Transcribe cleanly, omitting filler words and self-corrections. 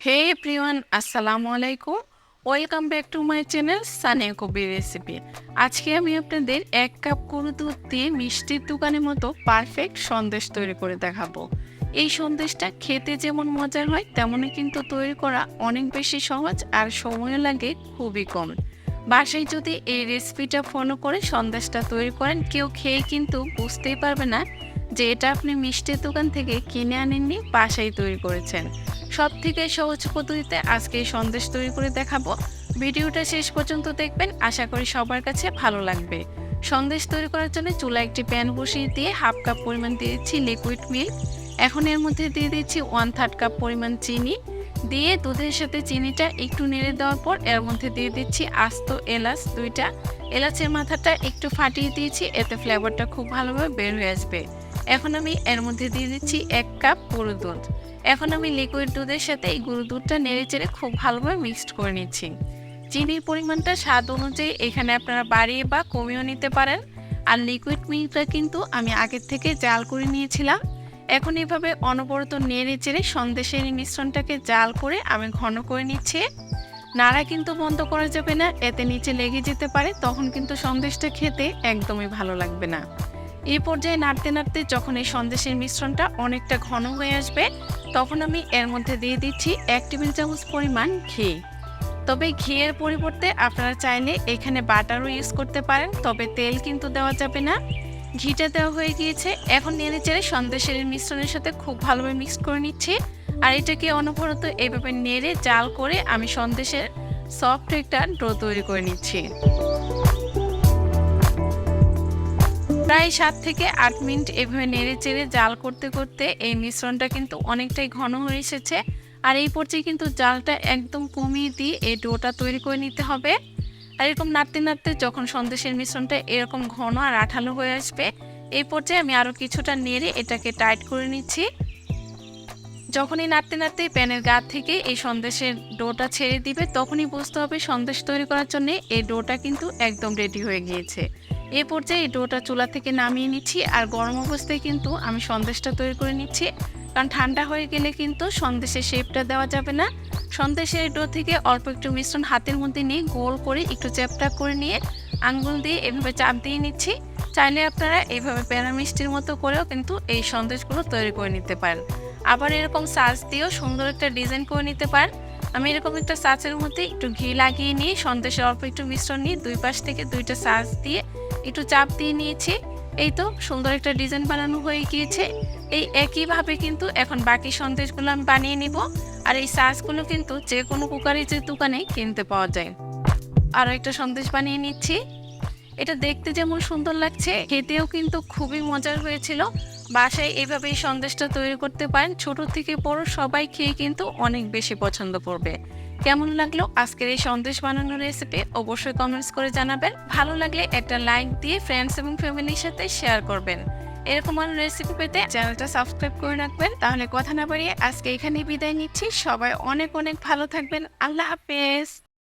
হে everyone, আসসালামু আলাইকুম। Welcome back to my channel Sania Kabir recipe. আজকে আমি আপনাদের 1 কাপ গরুর দুধ দিয়ে মিষ্টির দোকানের মতো পারফেক্ট সন্দেশ তৈরি করে দেখাবো। এই সন্দেশটা খেতে যেমন মজার হয় তেমনই কিন্তু তৈরি করা অনেক বেশি সহজ আর সময় লাগে খুবই কম। বাসায় যদি এই রেসিপিটা ফলো করে সন্দেশটা তৈরি করেন, কেউ খেয়ে কিন্তু বুঝতেই পারবে না যে এটা আপনি মিষ্টির দোকান থেকে কিনে আনেননি, বাসায় তৈরি করেছেন। সব থেকে সহজ পদ্ধতিতে আজকে এই সন্দেশ তৈরি করে দেখাবো। ভিডিওটা শেষ পর্যন্ত দেখবেন, আশা করি সবার কাছে ভালো লাগবে। সন্দেশ তৈরি করার জন্য চুলায় একটি প্যান বসিয়ে দিয়ে 1/2 কাপ পরিমাণ দিয়েছি লিকুইড মিল্ক। এখন এর মধ্যে দিয়ে দিচ্ছি 1/3 কাপ পরিমাণ চিনি। দিয়ে দুধের সাথে চিনিটা একটু নেড়ে দেওয়ার পর এর মধ্যে দিয়ে দিচ্ছি আস্ত এলাচ 2টা। এলাচের মাথাটা একটু ফাটিয়ে দিয়েছি, এতে ফ্লেভারটা খুব ভালোভাবে বের হয়ে আসবে। এখন আমি এর মধ্যে দিয়ে দিচ্ছি 1 কাপ গুঁড়ো দুধ। এখন আমি লিকুইড দুধের সাথে এই গুঁড়ো দুধটা নেড়ে চেড়ে খুব ভালোভাবে মিক্সড করে নিচ্ছি। চিনির পরিমাণটা স্বাদ অনুযায়ী এখানে আপনারা বাড়িয়ে বা কমিয়েও নিতে পারেন। আর লিকুইড মিল্কটা কিন্তু আমি আগের থেকে জাল করে নিয়েছিলাম। এখন এভাবে অনবরত নেড়ে চেড়ে সন্দেশের মিশ্রণটাকে জাল করে আমি ঘন করে নিচ্ছি। নাড়া কিন্তু বন্ধ করা যাবে না, এতে নিচে লেগে যেতে পারে, তখন কিন্তু সন্দেশটা খেতে একদমই ভালো লাগবে না। এই পর্যায়ে নাড়তে নাড়তে যখন এই সন্দেশের মিশ্রণটা অনেকটা ঘন হয়ে আসবে, তখন আমি এর মধ্যে দিয়ে দিচ্ছি 1 টেবিল চামচ পরিমাণ ঘি। তবে ঘিয়ের পরিবর্তে আপনারা চাইলে এখানে বাটারও ইউজ করতে পারেন, তবে তেল কিন্তু দেওয়া যাবে না। ঘিটা দেওয়া হয়ে গিয়েছে। এখন নেড়ে চেড়ে সন্দেশের মিশ্রণের সাথে খুব ভালোভাবে মিক্স করে নিচ্ছি। আর এটাকে অনবরত এইভাবে নেড়ে জাল করে আমি সন্দেশের সফট একটা ডো তৈরি করে নিচ্ছি। প্রায় 7 থেকে 8 মিনিট এভাবে নেড়ে চেড়ে জাল করতে করতে এই মিশ্রণটা কিন্তু অনেকটাই ঘন হয়ে এসেছে। আর এই পর্যায়ে কিন্তু জালটা একদম কমিয়ে দিয়ে এই ডোটা তৈরি করে নিতে হবে। আর এরকম নাড়তে নাড়তে যখন সন্দেশের মিশ্রণটা এরকম ঘন আর আঠালো হয়ে আসবে, এই পর্যায়ে আমি আরও কিছুটা নেড়ে এটাকে টাইট করে নিচ্ছি। যখনই নাড়তে নাড়তে প্যানের গা থেকে এই সন্দেশের ডোটা ছেড়ে দিবে, তখনই বুঝতে হবে সন্দেশ তৈরি করার জন্য এই ডোটা কিন্তু একদম রেডি হয়ে গিয়েছে। এই পর্যায়ে এই ডোটা চুলা থেকে নামিয়ে নিচ্ছি। আর গরম অবস্থায় কিন্তু আমি সন্দেশটা তৈরি করে নিচ্ছি, কারণ ঠান্ডা হয়ে গেলে কিন্তু সন্দেশের শেপটা দেওয়া যাবে না। সন্দেশের ডো থেকে অল্প একটু মিশ্রণ হাতের মধ্যে নিয়ে গোল করে একটু চ্যাপটা করে নিয়ে আঙ্গুল দিয়ে এভাবে চাপ দিয়ে নিচ্ছি। চাইলে আপনারা এইভাবে প্যারা মিষ্টির মতো করেও কিন্তু এই সন্দেশগুলো তৈরি করে নিতে পারেন। আবার এরকম সাজ দিয়েও সুন্দর একটা ডিজাইন করে নিতে পারেন। আমি এরকম একটা সাজের মধ্যে একটু ঘি লাগিয়ে নিয়ে সন্দেশের অল্প একটু মিশ্রণ নিয়ে দুই পাশ থেকে 2টা সাজ দিয়ে একটু চাপ দিয়ে নিয়েছি। এই তো সুন্দর একটা ডিজাইন বানানো হয়ে গিয়েছে। এই একইভাবে কিন্তু এখন বাকি সন্দেশগুলো আমি বানিয়ে নিব। আর এই সাজগুলো কিন্তু যে কোনো কুকারিজের দোকানে কিনতে পাওয়া যায়। আরও একটা সন্দেশ বানিয়ে নিচ্ছি। এটা দেখতে যেমন সুন্দর লাগছে, খেতেও কিন্তু খুবই মজার হয়েছিল। বাসায় এইভাবে এই সন্দেশটা তৈরি করতে পারেন, ছোট থেকে বড় সবাই খেয়ে কিন্তু অনেক বেশি পছন্দ করবে। কেমন লাগলো আজকের এই সন্দেশ বানানোর রেসিপি অবশ্যই কমেন্টস করে জানাবেন। ভালো লাগলে একটা লাইক দিয়ে ফ্রেন্ডস এবং ফ্যামিলির সাথে শেয়ার করবেন। এরকম আরো রেসিপি পেতে চ্যানেলটা সাবস্ক্রাইব করে রাখবেন। তাহলে কথা না বাড়িয়ে আজকে এখানেই বিদায় নিচ্ছি। সবাই অনেক অনেক ভালো থাকবেন। আল্লাহ হাফেজ।